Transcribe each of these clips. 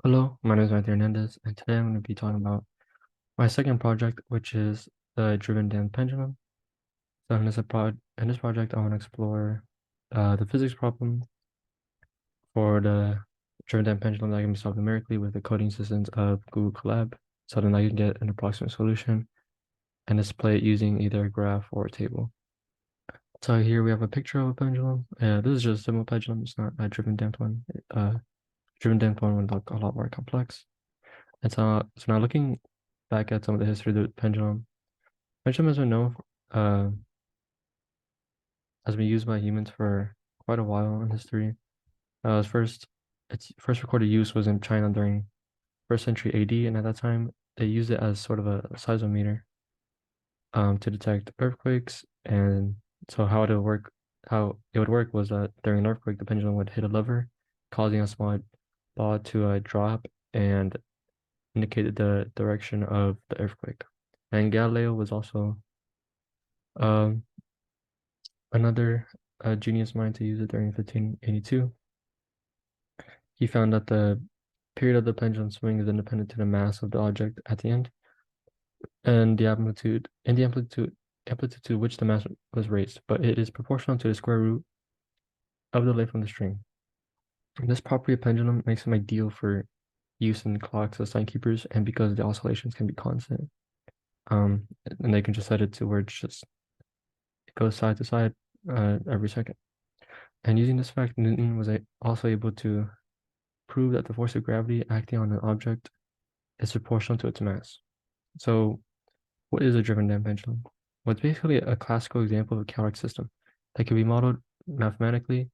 Hello, my name is Matthew Hernandez, and today I'm going to be talking about my second project, which is the driven dam pendulum. So in this project, I want to explore the physics problem for the driven dam pendulum that can be solved numerically with the coding systems of Google Colab, so then I can get an approximate solution and display it using either a graph or a table. So here we have a picture of a pendulum. This is just a simple pendulum. It's not a driven damped one. Driven damped one would look a lot more complex. And so now looking back at some of the history of the pendulum, pendulum has been known has been used by humans for quite a while in history. Its first recorded use was in China during first century AD, and at that time they used it as sort of a seismometer to detect earthquakes. And so how it would work was that during an earthquake, the pendulum would hit a lever, causing a small ball to drop and indicated the direction of the earthquake. And Galileo was also um, another genius mind to use it during 1582. He found that the period of the pendulum swing is independent to the mass of the object at the end, and the amplitude to which the mass was raised, but it is proportional to the square root of the length of the string. And this property of pendulum makes them ideal for use in clocks as timekeepers, and because the oscillations can be constant. And they can just set it to where it goes side to side every second. And using this fact, Newton was also able to prove that the force of gravity acting on an object is proportional to its mass. So, what is a driven dam pendulum? Well, it's basically a classical example of a chaotic system that can be modeled mathematically,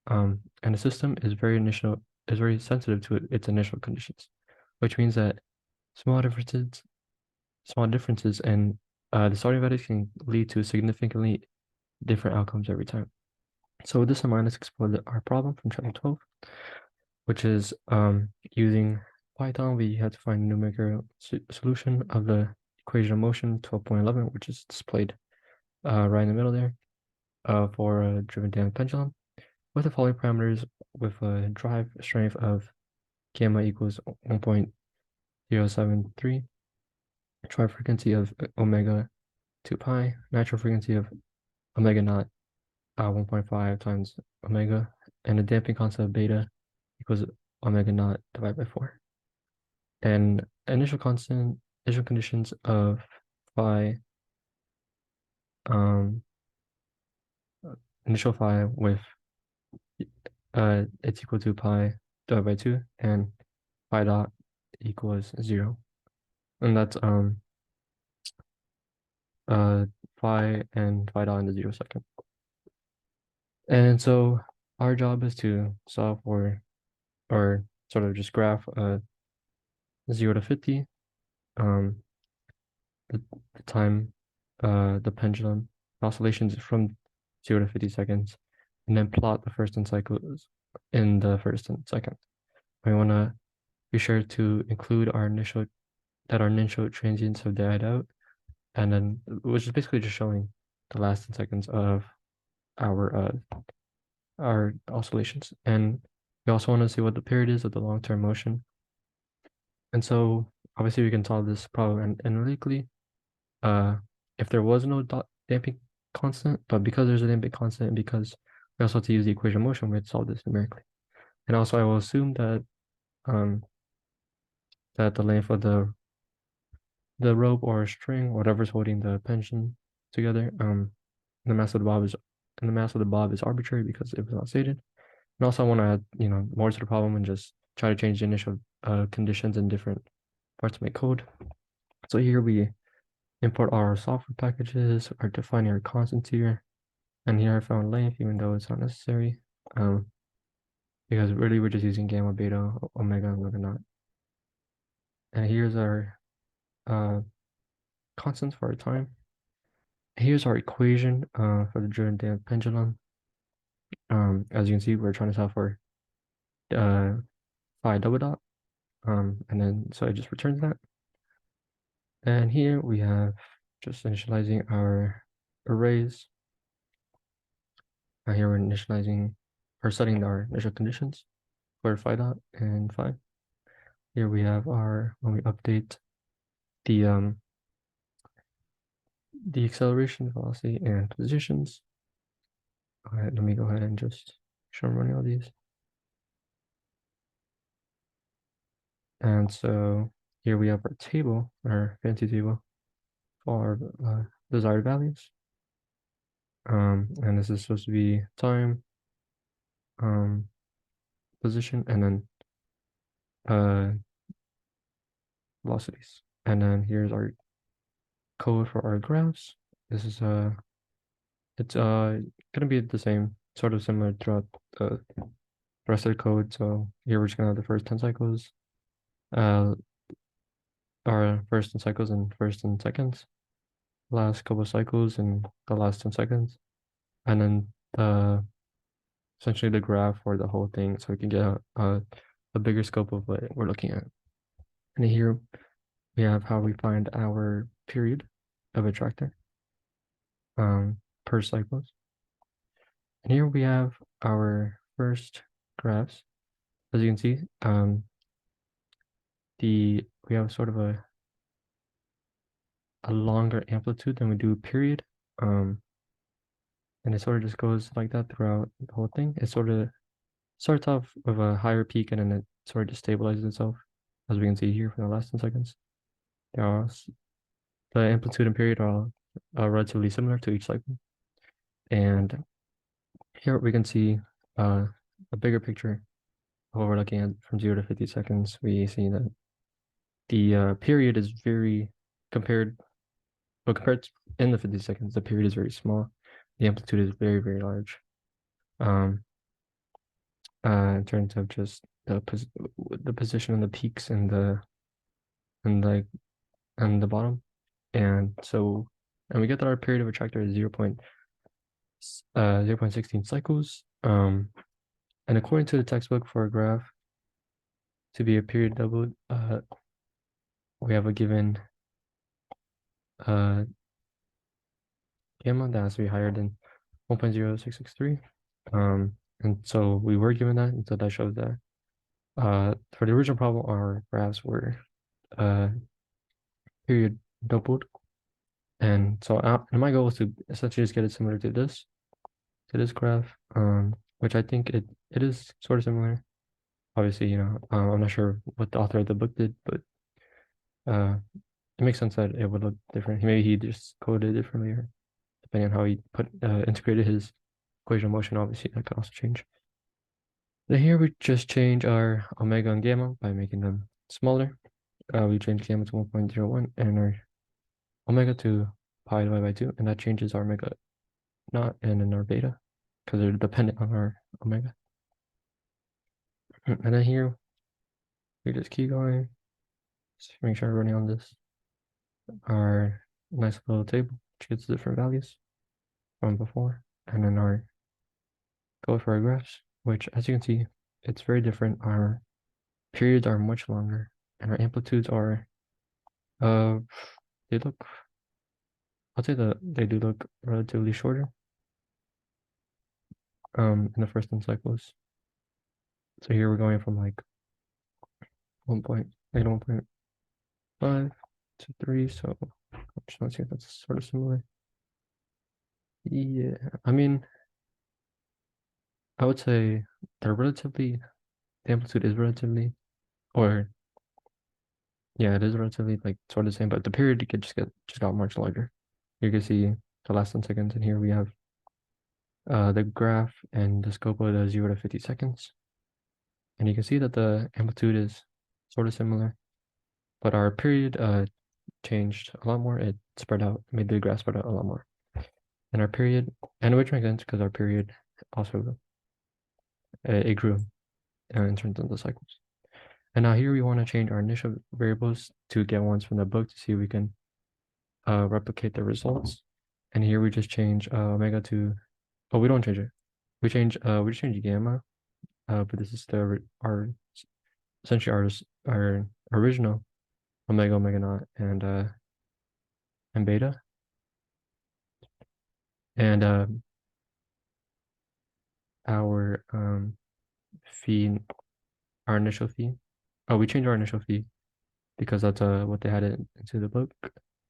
and the system is very sensitive to its initial conditions, which means that small differences small differences in the starting values can lead to significantly different outcomes every time. So with this in mind, let's explore our problem from chapter 12, which is using Python, we had to find a numerical solution of the equation of motion 12.11, which is displayed right in the middle there for a driven dam pendulum with the following parameters with a drive strength of gamma equals 1.073, drive frequency of omega 2 pi, natural frequency of omega naught 1.5 times omega, and the damping constant of beta equals omega naught divided by 4. And initial conditions of phi, um, initial phi with it's equal to pi divided by 2, and phi dot equals 0. And that's phi and phi dot in the 0 second. And so our job is to solve for, or sort of just graph 0 to 50, the time, the pendulum oscillations from 0 to 50 seconds, and then plot the first and cycles in the first and second. We want to be sure to include our initial transients have died out, and then which is basically just showing the last 10 seconds of our oscillations. And we also want to see what the period is of the long-term motion. And so obviously we can solve this problem analytically if there was no damping constant, but because there's a damping constant and because we also have to use the equation of motion, we have to solve this numerically. And also I will assume that that the length of the rope or string, whatever's holding the pendulum together, the mass of the bob is arbitrary because it was not stated. And also I want to add, more to the problem and just try to change the initial conditions in different parts of my code. So here we import our software packages, are defining our constants here. And here I found length, even though it's not necessary, because really we're just using gamma, beta, omega, and omega naught. And here's our constants for our time. Here's our equation for the driven dam pendulum. As you can see, we're trying to solve for phi double dot. And then so it just returns that. And here we have just initializing our arrays. And here we're initializing or setting our initial conditions. for phi dot and phi. Here we have our, when we update the acceleration, velocity, and positions. All right, let me go ahead and just show I'm running all these. And so here we have our table, our fancy table for our desired values. And this is supposed to be time, position, and then velocities. And then here's our code for our graphs. This is it's gonna be the same, sort of similar throughout the rest of the code. So here we're just gonna have the first 10 cycles, our first 10 cycles and first 10 seconds, last couple of cycles and the last 10 seconds, and then essentially the graph for the whole thing, so we can get a bigger scope of what we're looking at. And here we have how we find our period of a tractor per cycles. And here we have our first graphs. As you can see, we have sort of a longer amplitude than we do period. And it sort of just goes like that throughout the whole thing. It sort of starts off with a higher peak and then it sort of just stabilizes itself, as we can see here for the last 10 seconds. The amplitude and period are relatively similar to each cycle. And here we can see a bigger picture of what we're looking at from 0 to 50 seconds. We see that the period is very compared in the 50 seconds, the period is very small. The amplitude is very, very large. In terms of just the position of the peaks and the bottom. And we get that our period of a tractor is 0.16 cycles. And according to the textbook, for a graph to be a period doubled, we have a given gamma that has to be higher than 1.0663. And so we were given that, and so that shows that for the original problem, our graphs were period doubled. And so and my goal was to essentially just get it similar to this graph, which I think it is sort of similar. Obviously, you know, I'm not sure what the author of the book did, but it makes sense that it would look different. Maybe he just coded it differently, or depending on how he integrated his equation of motion, obviously that could also change. Then here we just change our omega and gamma by making them smaller. We change gamma to 1.01 and our omega to pi divided by 2, and that changes our omega naught and then our beta because they're dependent on our omega. And then here we just keep going. Just make sure we're running on this. Our nice little table which gets different values from before, and then our code for our graphs, which as you can see, it's very different. Our periods are much longer, and our amplitudes are they look, I'll say that they do look relatively shorter in the first 10 cycles. So here we're going from like 1.5 to 3, so let's see if that's sort of similar. Yeah, I mean, I would say the amplitude is relatively, or yeah, it is relatively like sort of the same, but the period just got much larger. You can see the last 10 seconds, and here we have the graph and the scope of the 0 to 50 seconds. And you can see that the amplitude is sort of similar, but our period changed a lot more. It spread out, made the graph spread out a lot more. And our period, and which makes sense because our period also it grew in terms of the cycles. And now here we want to change our initial variables to get ones from the book to see if we can replicate the results. And here we just change omega to, oh, we don't change it. We just change gamma, but this is our essentially our original omega naught and beta. And our phi our initial fee. Oh, we changed our initial fee because that's what they had it into the book,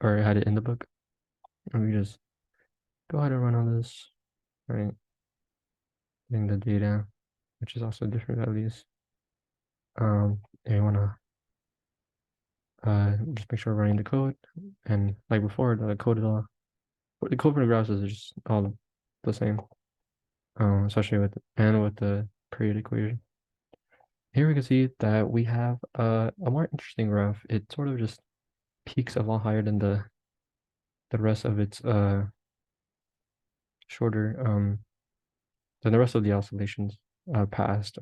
or had it in the book. And we just go ahead and run on this, right? Getting the data, which is also different values. And you wanna just make sure we're running the code, and like before, the code for the graphs is just all the same. Especially with the period equation. Here we can see that we have a more interesting graph. It sort of just peaks a lot higher than the rest of its shorter than the rest of the oscillations past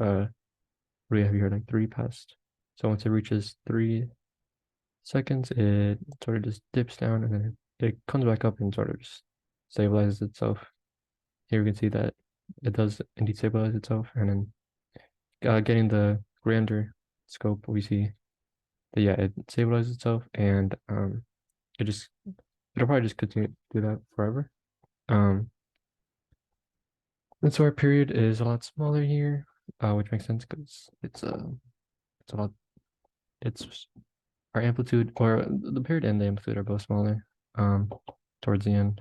we have here like 3 past. So once it reaches 3 seconds, it sort of just dips down and then it comes back up and sort of just stabilizes itself. Here we can see that it does indeed stabilize itself, and then getting the grander scope, we see that yeah, it stabilizes itself, and it'll probably just continue to do that forever. And so our period is a lot smaller here, which makes sense because it's a lot it's our amplitude, or the period and the amplitude are both smaller towards the end.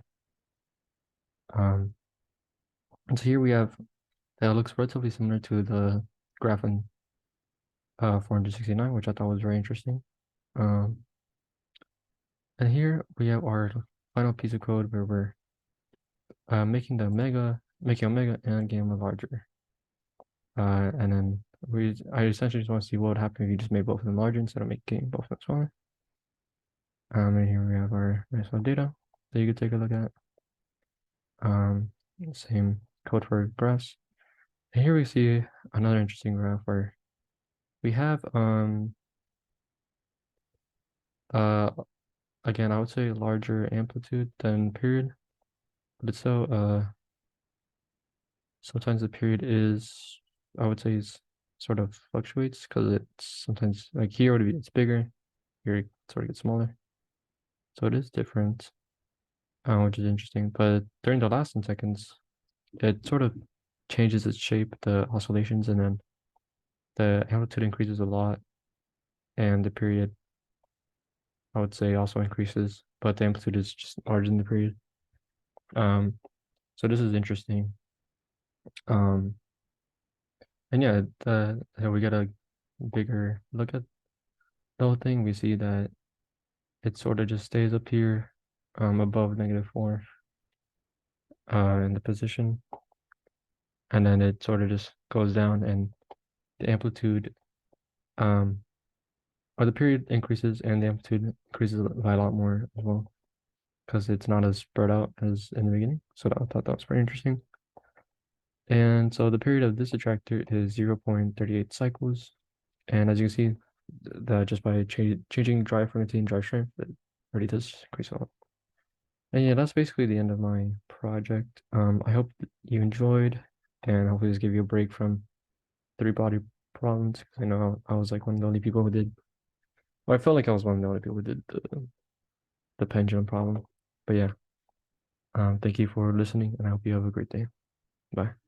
And so here we have that looks relatively similar to the graph in 469, which I thought was very interesting. And here we have our final piece of code where we're making omega and gamma larger. And then I essentially just want to see what would happen if you just made both of them larger instead of making both of them smaller. And here we have our nice little data that you could take a look at. Same code for graphs. And here we see another interesting graph where we have again, I would say larger amplitude than period, but it's so sometimes the period is, I would say, is sort of fluctuates because it's sometimes like here it's bigger, here it sort of gets smaller. So it is different, which is interesting. But during the last 10 seconds, it sort of changes its shape, the oscillations, and then the amplitude increases a lot, and the period, I would say, also increases, but the amplitude is just larger than the period. So this is interesting. And yeah, we get a bigger look at the whole thing. We see that it sort of just stays up here, above -4, in the position, and then it sort of just goes down, and the amplitude, or the period increases, and the amplitude increases by a lot more as well, because it's not as spread out as in the beginning. So I thought that was pretty interesting. And so the period of this attractor is 0.38 cycles. And as you can see, that just by changing dry frequency and dry strength, it already does increase a lot. And yeah, that's basically the end of my project. I hope you enjoyed, and hopefully this gave you a break from 3-body problems. Because I know I was like one of the only people who did. Well, I felt like I was one of the only people who did the pendulum problem. But yeah, thank you for listening, and I hope you have a great day. Bye.